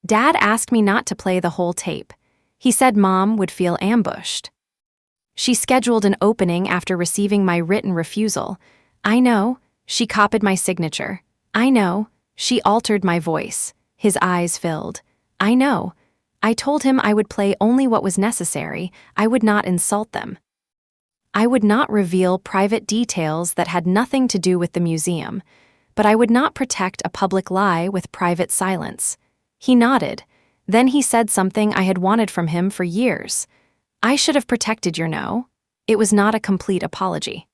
Dad asked me not to play the whole tape. He said Mom would feel ambushed. She scheduled an opening after receiving my written refusal. I know, she copied my signature. I know, she altered my voice. His eyes filled. I know. I told him I would play only what was necessary. I would not insult them. I would not reveal private details that had nothing to do with the museum, but I would not protect a public lie with private silence. He nodded. Then he said something I had wanted from him for years. I should have protected your no. It was not a complete apology.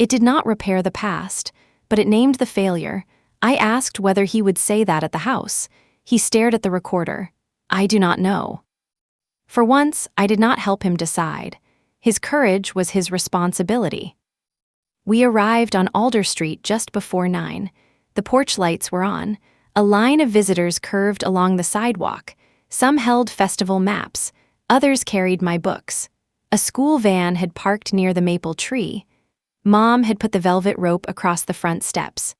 It did not repair the past, but it named the failure. I asked whether he would say that at the house. He stared at the recorder. I do not know. For once, I did not help him decide. His courage was his responsibility. We arrived on Alder Street just before 9. The porch lights were on. A line of visitors curved along the sidewalk. Some held festival maps. Others carried my books. A school van had parked near the maple tree. Mom had put the velvet rope across the front steps.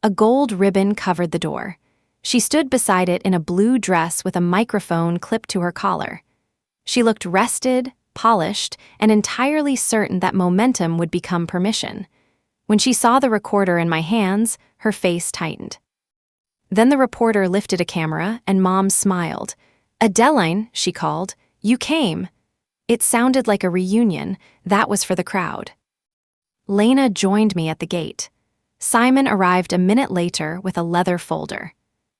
A gold ribbon covered the door. She stood beside it in a blue dress with a microphone clipped to her collar. She looked rested, polished, and entirely certain that momentum would become permission. When she saw the recorder in my hands, her face tightened. Then the reporter lifted a camera, and Mom smiled. Adeline, she called, you came. It sounded like a reunion. That was for the crowd. Lena joined me at the gate. Simon arrived a minute later with a leather folder.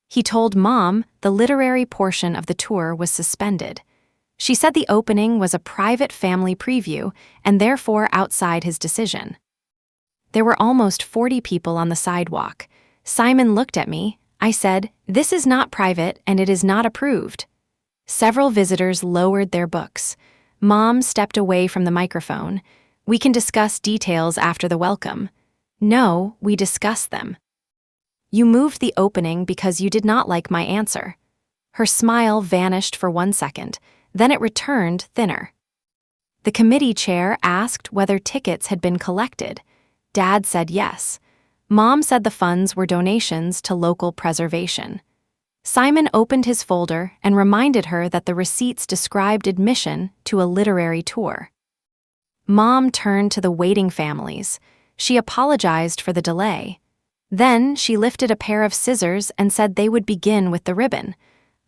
He told Mom the literary portion of the tour was suspended. She said the opening was a private family preview and therefore outside his decision. There were almost 40 people on the sidewalk. Simon looked at me. I said, this is not private and it is not approved. Several visitors lowered their books. Mom stepped away from the microphone. We can discuss details after the welcome. No, we discussed them. You moved the opening because you did not like my answer. Her smile vanished for 1 second. Then it returned thinner. The committee chair asked whether tickets had been collected. Dad said yes. Mom said the funds were donations to local preservation. Simon opened his folder and reminded her that the receipts described admission to a literary tour. Mom turned to the waiting families. She apologized for the delay. Then she lifted a pair of scissors and said they would begin with the ribbon.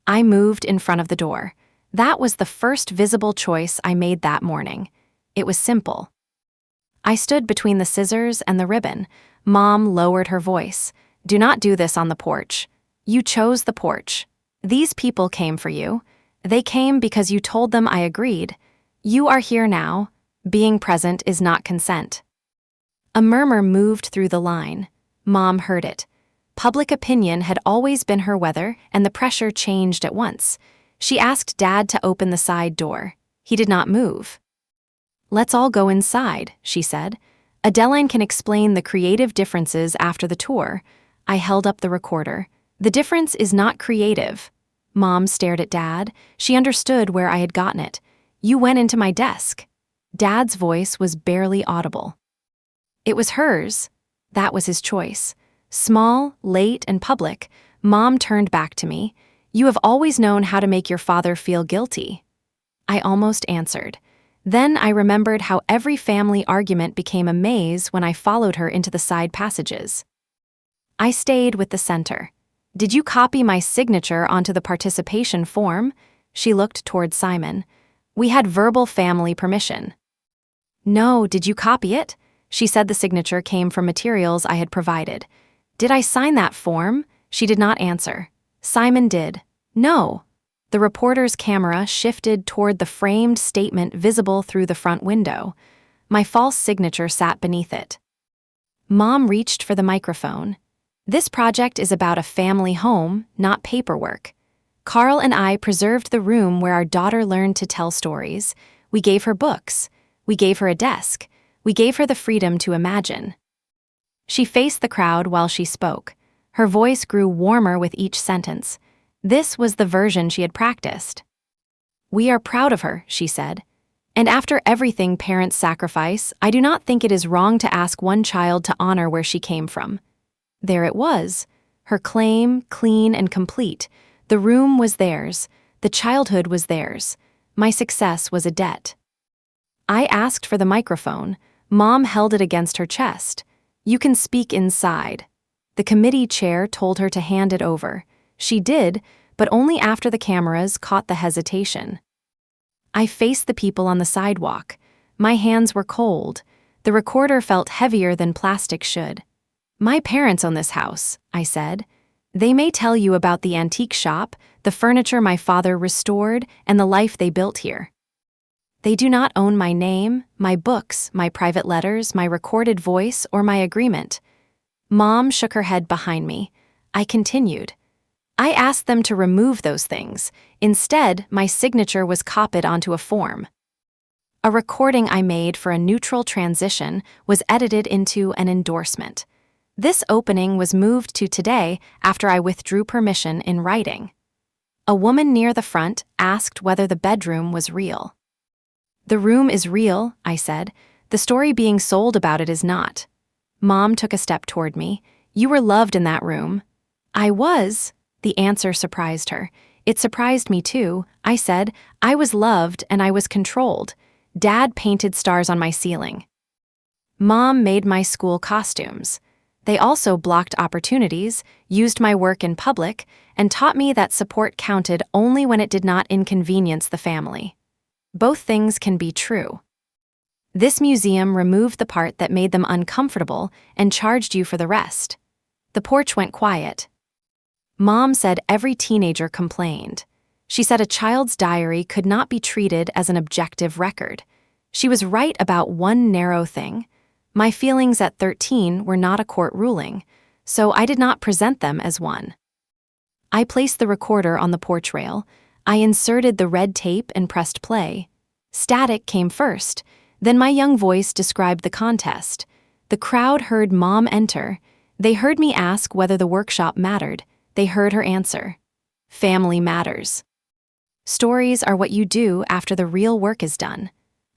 I moved in front of the door. That was the first visible choice I made that morning. It was simple. I stood between the scissors and the ribbon. Mom lowered her voice. Do not do this on the porch. You chose the porch. These people came for you. They came because you told them I agreed. You are here now. Being present is not consent. A murmur moved through the line. Mom heard it. Public opinion had always been her weather, and the pressure changed at once. She asked Dad to open the side door. He did not move. "Let's all go inside," she said. "Adeline can explain the creative differences after the tour." I held up the recorder. "The difference is not creative." Mom stared at Dad. She understood where I had gotten it. "You went into my desk." Dad's voice was barely audible. It was hers. That was his choice. Small, late, and public, Mom turned back to me. "You have always known how to make your father feel guilty." I almost answered. Then I remembered how every family argument became a maze when I followed her into the side passages. I stayed with the center. "Did you copy my signature onto the participation form?" She looked toward Simon. "We had verbal family permission." "No, did you copy it?" She said the signature came from materials I had provided. "Did I sign that form?" She did not answer. Simon did. "No." The reporter's camera shifted toward the framed statement visible through the front window. My false signature sat beneath it. Mom reached for the microphone. "This project is about a family home, not paperwork. Carl and I preserved the room where our daughter learned to tell stories. We gave her books. We gave her a desk. We gave her the freedom to imagine." She faced the crowd while she spoke. Her voice grew warmer with each sentence. This was the version she had practiced. "We are proud of her," she said. "And after everything parents sacrifice, I do not think it is wrong to ask one child to honor where she came from." There it was. Her claim, clean and complete. The room was theirs. The childhood was theirs. My success was a debt. I asked for the microphone. Mom held it against her chest. "You can speak inside." The committee chair told her to hand it over. She did, but only after the cameras caught the hesitation. I faced the people on the sidewalk. My hands were cold. The recorder felt heavier than plastic should. "My parents own this house," I said. "They may tell you about the antique shop, the furniture my father restored, and the life they built here. They do not own my name, my books, my private letters, my recorded voice, or my agreement." Mom shook her head behind me. I continued. "I asked them to remove those things. Instead, my signature was copied onto a form. A recording I made for a neutral transition was edited into an endorsement. This opening was moved to today after I withdrew permission in writing. A woman near the front asked whether the bedroom was real. "The room is real," I said. "The story being sold about it is not." Mom took a step toward me. "You were loved in that room." "I was." The answer surprised her. "It surprised me too," I said. "I was loved and I was controlled. Dad painted stars on my ceiling. Mom made my school costumes. They also blocked opportunities, used my work in public, and taught me that support counted only when it did not inconvenience the family. Both things can be true." This museum removed the part that made them uncomfortable and charged you for the rest. The porch went quiet. Mom said every teenager complained. She said a child's diary could not be treated as an objective record. She was right about one narrow thing. My feelings at 13 were not a court ruling, so I did not present them as one. I placed the recorder on the porch rail. I inserted the red tape and pressed play. Static came first. Then my young voice described the contest. The crowd heard Mom enter. They heard me ask whether the workshop mattered. They heard her answer. "Family matters. Stories are what you do after the real work is done."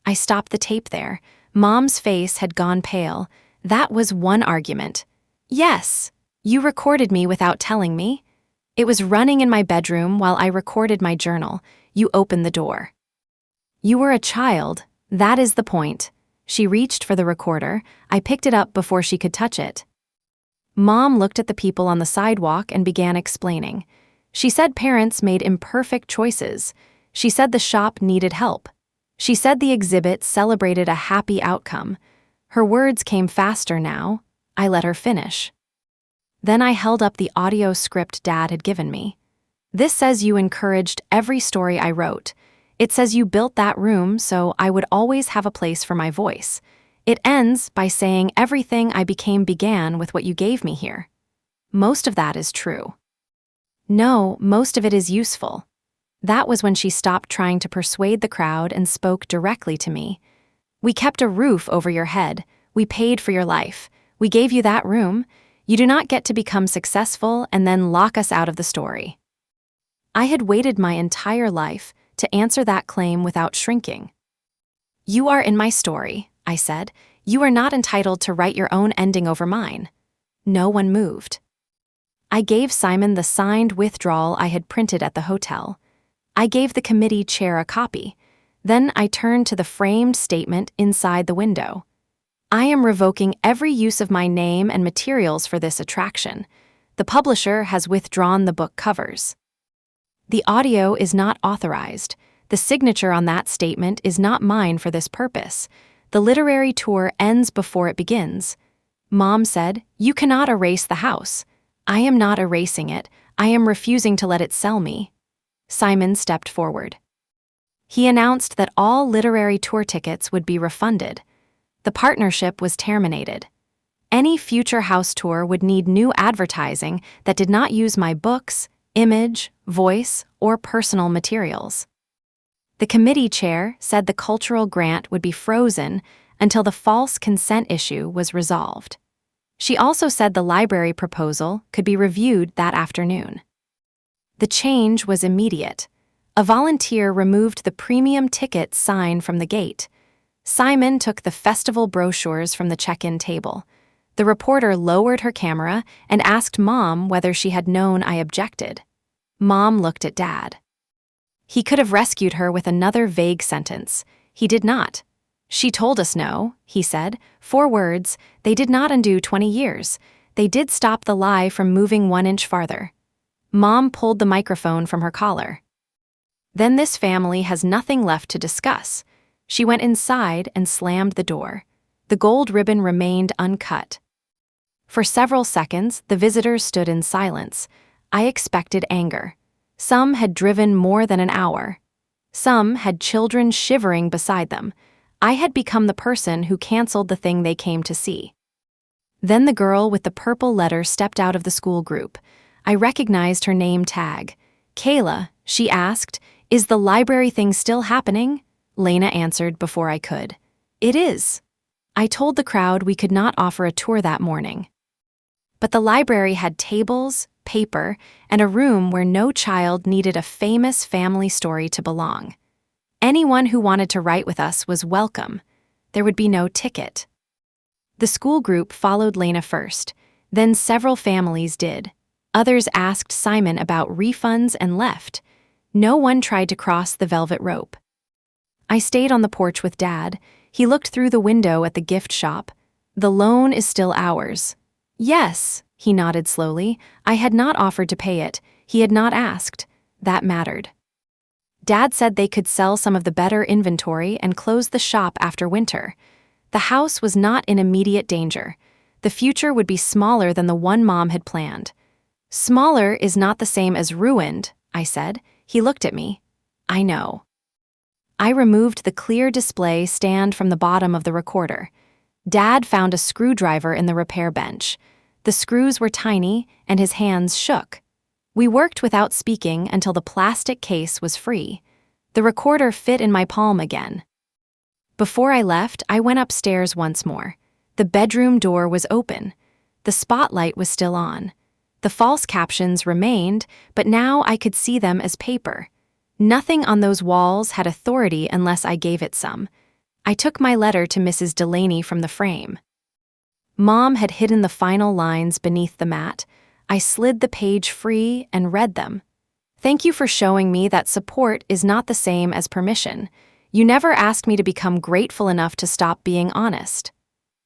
I stopped the tape there. Mom's face had gone pale. That was one argument. "Yes, you recorded me without telling me. It was running in my bedroom while I recorded my journal. You opened the door. You were a child. That is the point." She reached for the recorder. I picked it up before she could touch it. Mom looked at the people on the sidewalk and began explaining. She said parents made imperfect choices. She said the shop needed help. She said the exhibit celebrated a happy outcome. Her words came faster now. I let her finish. Then I held up the audio script Dad had given me. This says you encouraged every story I wrote. It says you built that room so I would always have a place for my voice. It ends by saying everything I became began with what you gave me here. Most of that is true. No, most of it is useful. That was when she stopped trying to persuade the crowd and spoke directly to me. We kept a roof over your head. We paid for your life. We gave you that room. You do not get to become successful and then lock us out of the story. I had waited my entire life to answer that claim without shrinking. You are in my story, I said. You are not entitled to write your own ending over mine. No one moved. I gave Simon the signed withdrawal I had printed at the hotel. I gave the committee chair a copy. Then I turned to the framed statement inside the window. I am revoking every use of my name and materials for this attraction. The publisher has withdrawn the book covers. The audio is not authorized. The signature on that statement is not mine for this purpose. The literary tour ends before it begins. Mom said, "You cannot erase the house." I am not erasing it. I am refusing to let it sell me. Simon stepped forward. He announced that all literary tour tickets would be refunded. The partnership was terminated. Any future house tour would need new advertising that did not use my books, image, voice, or personal materials. The committee chair said the cultural grant would be frozen until the false consent issue was resolved. She also said the library proposal could be reviewed that afternoon. The change was immediate. A volunteer removed the premium ticket sign from the gate. Simon took the festival brochures from the check-in table. The reporter lowered her camera and asked Mom whether she had known I objected. Mom looked at Dad. He could have rescued her with another vague sentence. He did not. She told us no, he said. 4 words. They did not undo 20 years. They did stop the lie from moving 1 inch farther. Mom pulled the microphone from her collar. Then this family has nothing left to discuss. She went inside and slammed the door. The gold ribbon remained uncut. For several seconds, the visitors stood in silence. I expected anger. Some had driven more than an hour. Some had children shivering beside them. I had become the person who canceled the thing they came to see. Then the girl with the purple letter stepped out of the school group. I recognized her name tag. "Kayla," she asked, "is the library thing still happening?" Lena answered before I could. "It is." I told the crowd we could not offer a tour that morning. But the library had tables, paper, and a room where no child needed a famous family story to belong. Anyone who wanted to write with us was welcome. There would be no ticket. The school group followed Lena first, then several families did. Others asked Simon about refunds and left. No one tried to cross the velvet rope. I stayed on the porch with Dad. He looked through the window at the gift shop. "The loan is still ours." "Yes," he nodded slowly. I had not offered to pay it. He had not asked. That mattered. Dad said they could sell some of the better inventory and close the shop after winter. The house was not in immediate danger. The future would be smaller than the one Mom had planned. "Smaller is not the same as ruined," I said. He looked at me. "I know." I removed the clear display stand from the bottom of the recorder. Dad found a screwdriver in the repair bench. The screws were tiny, and his hands shook. We worked without speaking until the plastic case was free. The recorder fit in my palm again. Before I left, I went upstairs once more. The bedroom door was open. The spotlight was still on. The false captions remained, but now I could see them as paper. Nothing on those walls had authority unless I gave it some. I took my letter to Mrs. Delaney from the frame. Mom had hidden the final lines beneath the mat. I slid the page free and read them. "Thank you for showing me that support is not the same as permission. You never asked me to become grateful enough to stop being honest."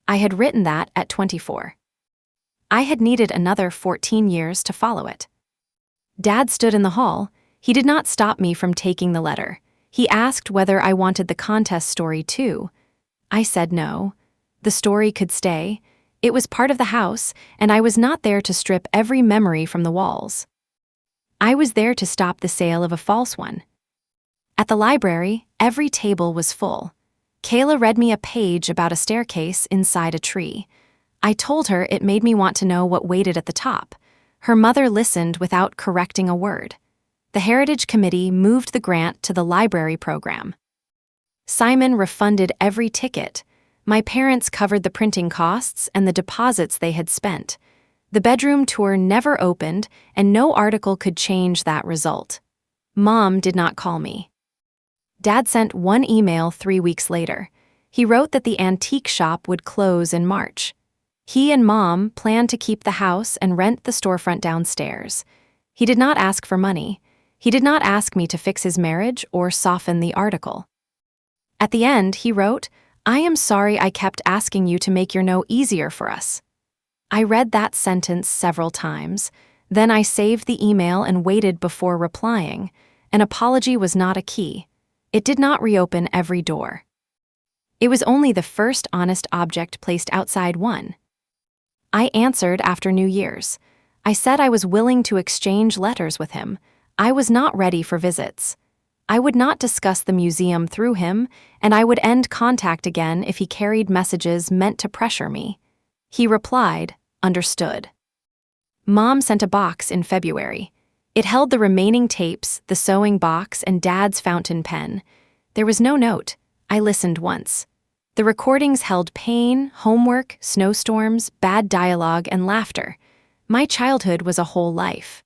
I had written that at 24. I had needed another 14 years to follow it. Dad stood in the hall. He did not stop me from taking the letter. He asked whether I wanted the contest story too. I said no. The story could stay. It was part of the house, and I was not there to strip every memory from the walls. I was there to stop the sale of a false one. At the library, every table was full. Kayla read me a page about a staircase inside a tree. I told her it made me want to know what waited at the top. Her mother listened without correcting a word. The Heritage Committee moved the grant to the library program. Simon refunded every ticket. My parents covered the printing costs and the deposits they had spent. The bedroom tour never opened, and no article could change that result. Mom did not call me. Dad sent one email 3 weeks later. He wrote that the antique shop would close in March. He and Mom planned to keep the house and rent the storefront downstairs. He did not ask for money. He did not ask me to fix his marriage or soften the article. At the end, he wrote, "I am sorry I kept asking you to make your no easier for us." I read that sentence several times. Then I saved the email and waited before replying. An apology was not a key. It did not reopen every door. It was only the first honest object placed outside one. I answered after New Year's. I said I was willing to exchange letters with him. I was not ready for visits. I would not discuss the museum through him, and I would end contact again if he carried messages meant to pressure me. He replied, "Understood." Mom sent a box in February. It held the remaining tapes, the sewing box, and Dad's fountain pen. There was no note. I listened once. The recordings held pain, homework, snowstorms, bad dialogue, and laughter. My childhood was a whole life.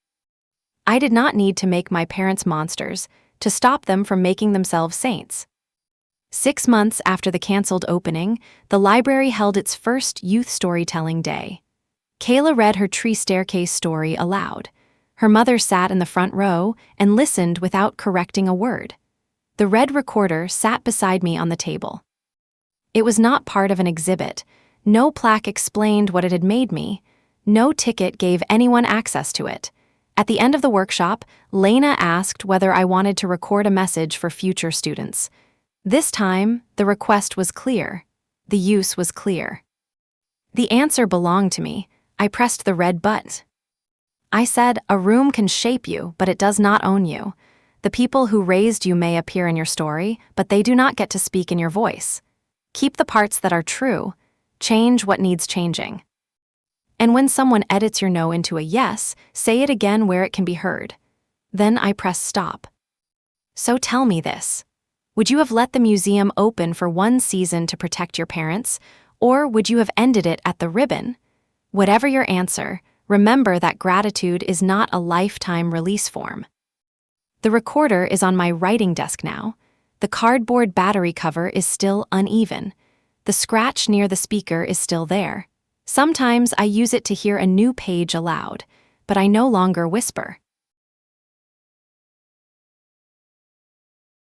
I did not need to make my parents monsters to stop them from making themselves saints. 6 months after the canceled opening, the library held its first youth storytelling day. Kayla read her tree staircase story aloud. Her mother sat in the front row and listened without correcting a word. The red recorder sat beside me on the table. It was not part of an exhibit. No plaque explained what it had made me. No ticket gave anyone access to it. At the end of the workshop, Lena asked whether I wanted to record a message for future students. This time, the request was clear. The use was clear. The answer belonged to me. I pressed the red button. I said, "A room can shape you, but it does not own you. The people who raised you may appear in your story, but they do not get to speak in your voice. Keep the parts that are true. Change what needs changing." And when someone edits your no into a yes, say it again where it can be heard. Then I press stop. So tell me this. Would you have let the museum open for 1 season to protect your parents, or would you have ended it at the ribbon? Whatever your answer, remember that gratitude is not a lifetime release form. The recorder is on my writing desk now. The cardboard battery cover is still uneven. The scratch near the speaker is still there. Sometimes I use it to hear a new page aloud, but I no longer whisper.